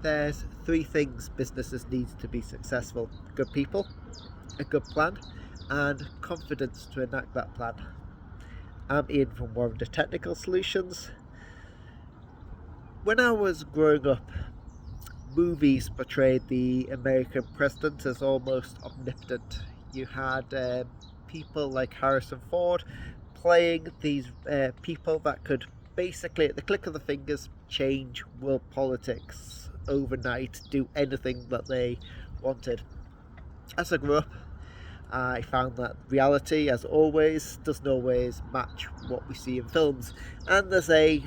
There's three things businesses need to be successful: good people, a good plan, and confidence to enact that plan. I'm Ian from Warrender Technical Solutions. When I was growing up, movies portrayed the American president as almost omnipotent. You had people like Harrison Ford playing these people that could basically, at the click of the fingers, change world politics overnight, do anything that they wanted. As I grew up, I found that reality, as always, doesn't always match what we see in films, and there's a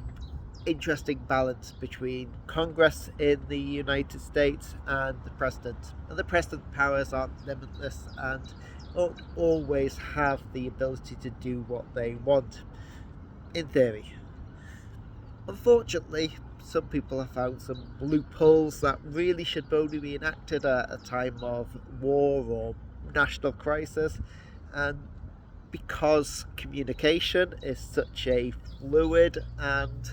interesting balance between Congress in the United States and the president. And the president powers aren't limitless and don't always have the ability to do what they want, in theory. Unfortunately, some people have found some loopholes that really should only be enacted at a time of war or national crisis, and because communication is such a fluid and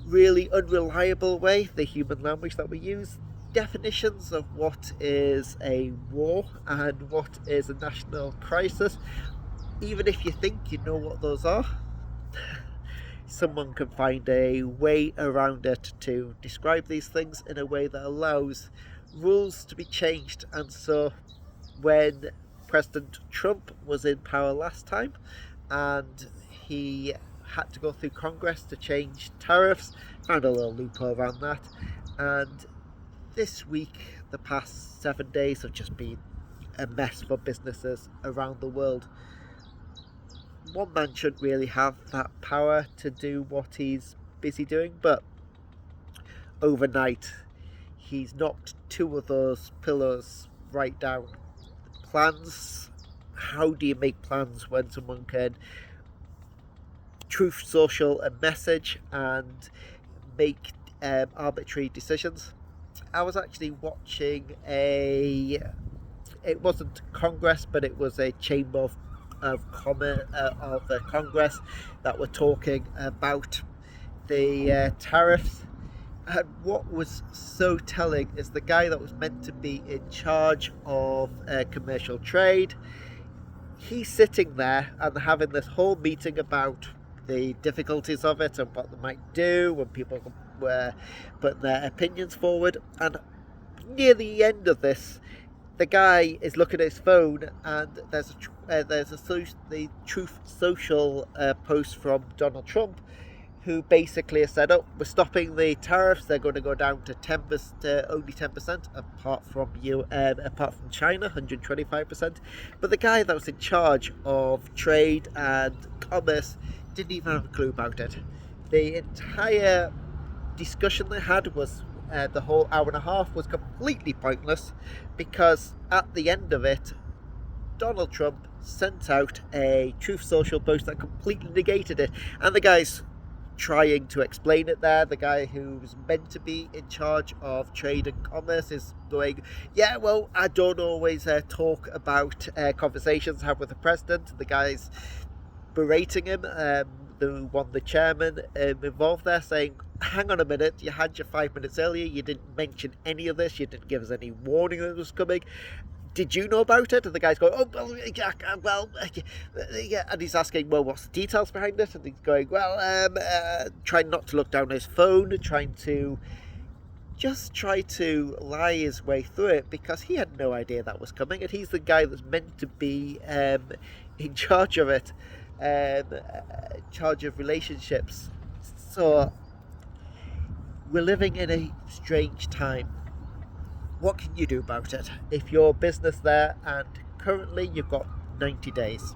really unreliable way, the human language that we use, definitions of what is a war and what is a national crisis, even if you think you know what those are, someone can find a way around it to describe these things in a way that allows rules to be changed. And so when President Trump was in power last time and he had to go through Congress to change tariffs, found a little loophole around that. And this week, the past 7 days have just been a mess for businesses around the world. One man shouldn't really have that power to do what he's busy doing, but overnight he's knocked two of those pillars right down. Plans. How do you make plans when someone can truth social a message and make arbitrary decisions? I was actually watching it wasn't Congress, but it was a chamber of the Congress that were talking about the tariffs. And what was so telling is the guy that was meant to be in charge of commercial trade, he's sitting there and having this whole meeting about the difficulties of it and what they might do when people were putting their opinions forward. And near the end of this, the guy is looking at his phone, and there's the Truth Social post from Donald Trump, who basically has said, "Oh, we're stopping the tariffs. They're going to go down to 10%, only 10%, apart from China, 125%." But the guy that was in charge of trade and commerce didn't even have a clue about it. The entire discussion they had was the whole hour and a half was completely pointless, because at the end of it, Donald Trump sent out a Truth Social post that completely negated it. And the guy's trying to explain it there. The guy who's meant to be in charge of trade and commerce is going, "Yeah, well, I don't always talk about conversations I have with the president." The guy's berating him, the chairman involved there, saying, "Hang on a minute, you had your 5 minutes earlier, you didn't mention any of this, you didn't give us any warning that it was coming. Did you know about it?" And the guy's going, "Oh, yeah." And he's asking, "Well, what's the details behind it?" And he's going, "Well, trying not to look down at his phone, try to lie his way through it, because he had no idea that was coming, and he's the guy that's meant to be in charge of it, charge of relationships." So we're living in a strange time. What can you do about it? If you're a business there and currently you've got 90 days,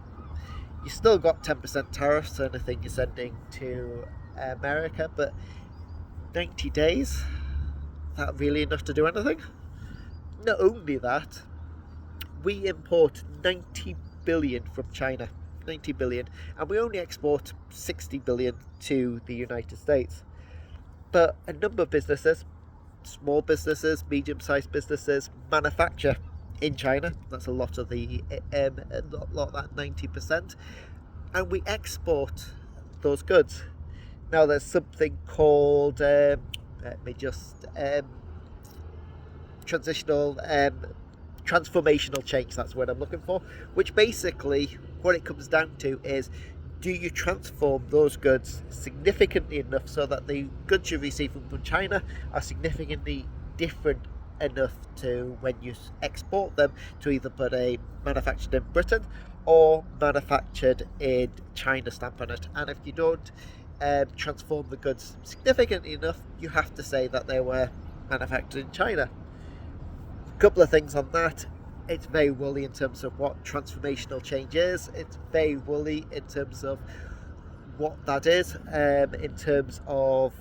you still got 10% tariffs on anything you're sending to America, but 90 days, that really enough to do anything? Not only that, we import 90 billion from China, 90 billion, and we only export 60 billion to the United States. But a number of businesses, small businesses, medium-sized businesses, manufacture in China. That's a lot of that 90%, and we export those goods. Now, there's something called let me just transformational change, that's what I'm looking for, which basically what it comes down to is, do you transform those goods significantly enough so that the goods you receive from China are significantly different enough to when you export them to either put a manufactured in Britain or manufactured in China stamp on it. And if you don't transform the goods significantly enough, you have to say that they were manufactured in China. A couple of things on that. It's very woolly in terms of what transformational change is. It's very woolly in terms of what that is, in terms of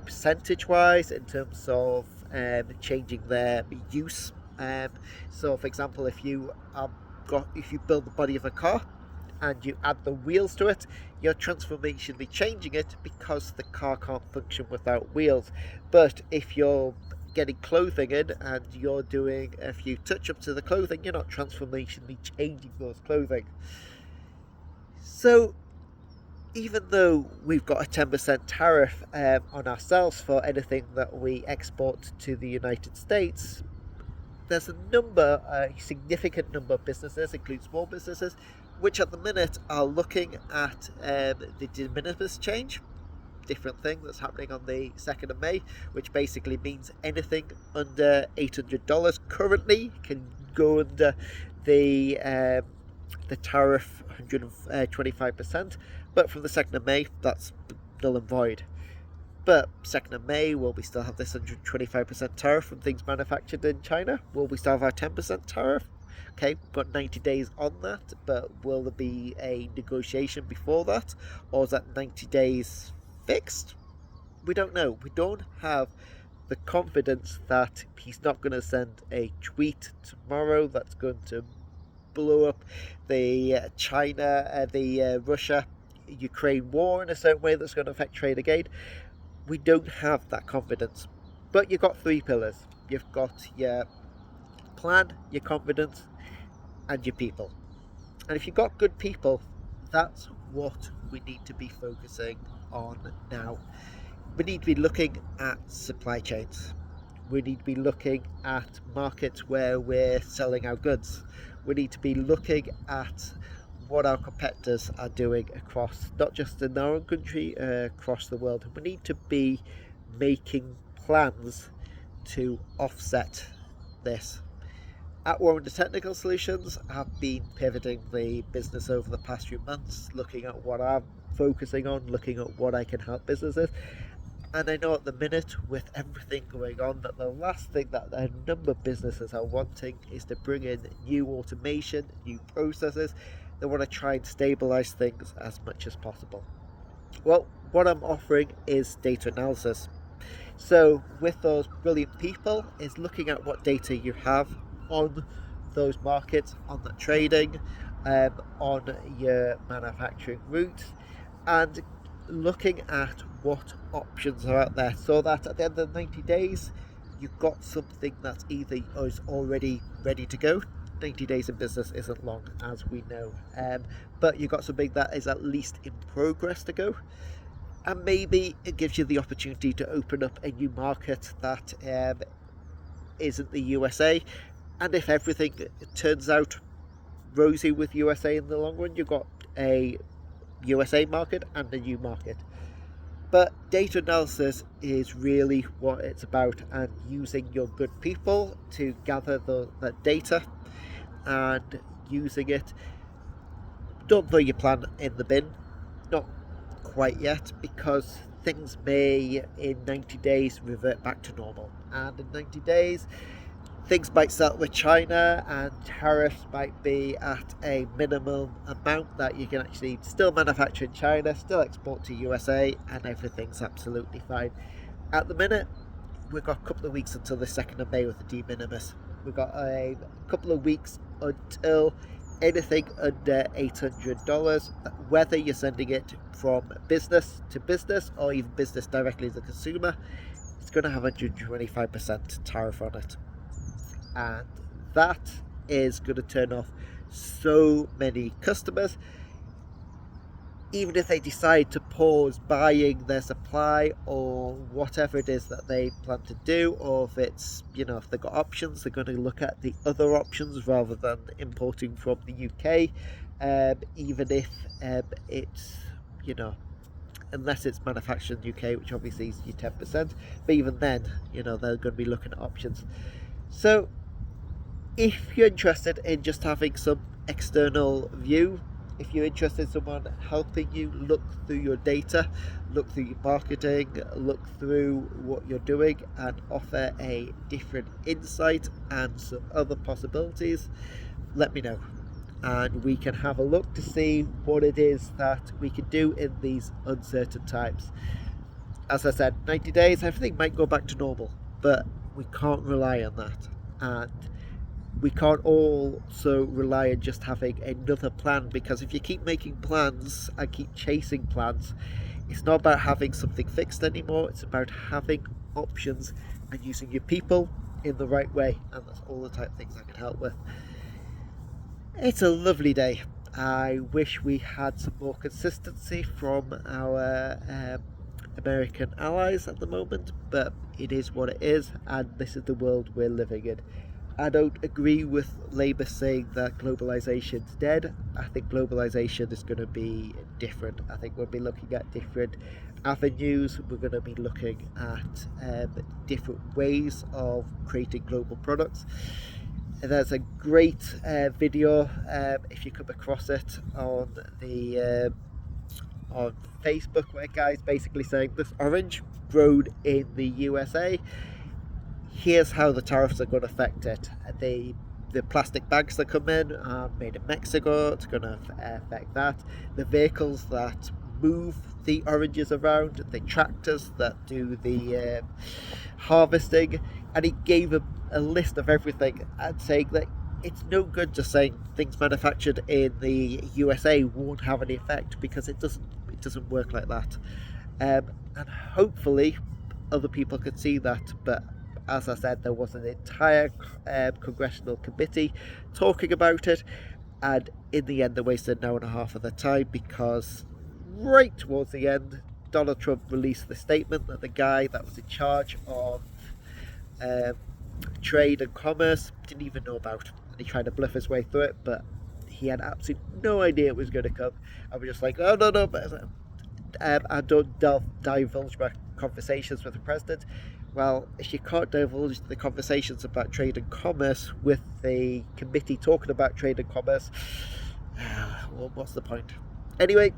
percentage wise, in terms of changing their use. So for example, if you build the body of a car and you add the wheels to it, you're transformationally changing it because the car can't function without wheels. But if you're getting clothing in and you're doing a few touch-ups to the clothing, you're not transformationally changing those clothing. So even though we've got a 10% tariff on ourselves for anything that we export to the United States, there's a significant number of businesses, including small businesses, which at the minute are looking at the de minimis change, different thing that's happening on the 2nd of May, which basically means anything under $800 currently can go under the tariff 125%, but from the 2nd of May that's null and void. But 2nd of May, will we still have this 125% tariff from things manufactured in China? Will we still have our 10% tariff? Okay, we've got 90 days on that, but will there be a negotiation before that? Or is that 90 days fixed? We don't know. We don't have the confidence that he's not going to send a tweet tomorrow that's going to blow up the Russia-Ukraine war in a certain way that's going to affect trade again. We don't have that confidence. But you've got three pillars. You've got your plan, your confidence, and your people. And if you've got good people, that's what we need to be focusing on now. We need to be looking at supply chains. We need to be looking at markets where we're selling our goods. We need to be looking at what our competitors are doing across, not just in our own country, across the world. We need to be making plans to offset this. At Warren Technical Solutions, I've been pivoting the business over the past few months, looking at what I'm focusing on, looking at what I can help businesses. And I know at the minute, with everything going on, that the last thing that a number of businesses are wanting is to bring in new automation, new processes. They want to try and stabilize things as much as possible. Well, what I'm offering is data analysis. So with those brilliant people is looking at what data you have on those markets, on the trading, on your manufacturing routes, and looking at what options are out there, so that at the end of 90 days you've got something that either is already ready to go. 90 days in business isn't long, as we know, but you've got something that is at least in progress to go, and maybe it gives you the opportunity to open up a new market that isn't the USA. And if everything turns out rosy with USA in the long run, you've got a USA market and a new market. But data analysis is really what it's about, and using your good people to gather that data and using it. Don't throw your plan in the bin, not quite yet, because things may in 90 days revert back to normal, and in 90 days things might start with China and tariffs might be at a minimum amount that you can actually still manufacture in China, still export to USA, and everything's absolutely fine. At the minute, we've got a couple of weeks until the 2nd of May with the de minimis. We've got a couple of weeks until anything under $800, whether you're sending it from business to business or even business directly to the consumer, it's going to have 125% tariff on it. And that is going to turn off so many customers. even if they decide to pause buying their supply or whatever it is that they plan to do, or if it's, if they've got options, they're going to look at the other options rather than importing from the UK, even if it's, unless it's manufactured in the UK, which obviously is your 10%, but even then, they're going to be looking at options. So if you're interested in just having some external view, if you're interested in someone helping you look through your data, look through your marketing, look through what you're doing and offer a different insight and some other possibilities, let me know. And we can have a look to see what it is that we can do in these uncertain times. As I said, 90 days, everything might go back to normal, but we can't rely on that. And we can't also rely on just having another plan, because if you keep making plans and keep chasing plans, it's not about having something fixed anymore. It's about having options and using your people in the right way, and that's all the type of things I can help with. It's a lovely day. I wish we had some more consistency from our American allies at the moment, but it is what it is, and this is the world we're living in. I don't agree with Labour saying that globalisation's dead. I think globalisation is going to be different. I think we'll be looking at different avenues. We're going to be looking at different ways of creating global products. There's a great video, if you come across it, on Facebook, where guys basically saying this orange grown in the USA. Here's how the tariffs are going to affect it. The plastic bags that come in are made in Mexico. It's going to affect that. The vehicles that move the oranges around, the tractors that do the harvesting, and he gave a list of everything and saying that it's no good just saying things manufactured in the USA won't have any effect, because it doesn't work like that. And hopefully other people could see that, but as I said, there was an entire congressional committee talking about it, and in the end they wasted an hour and a half of their time, because right towards the end Donald Trump released the statement that the guy that was in charge of trade and commerce didn't even know about, and he tried to bluff his way through it, but he had absolutely no idea it was going to come. And we're just like, oh no, but I don't divulge my conversations with the president. Well, if you can't divulge the conversations about trade and commerce with the committee talking about trade and commerce, well, what's the point? Anyway,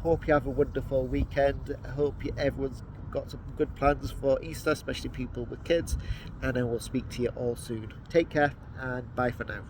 hope you have a wonderful weekend. I hope everyone's got some good plans for Easter, especially people with kids, and I will speak to you all soon. Take care, and bye for now.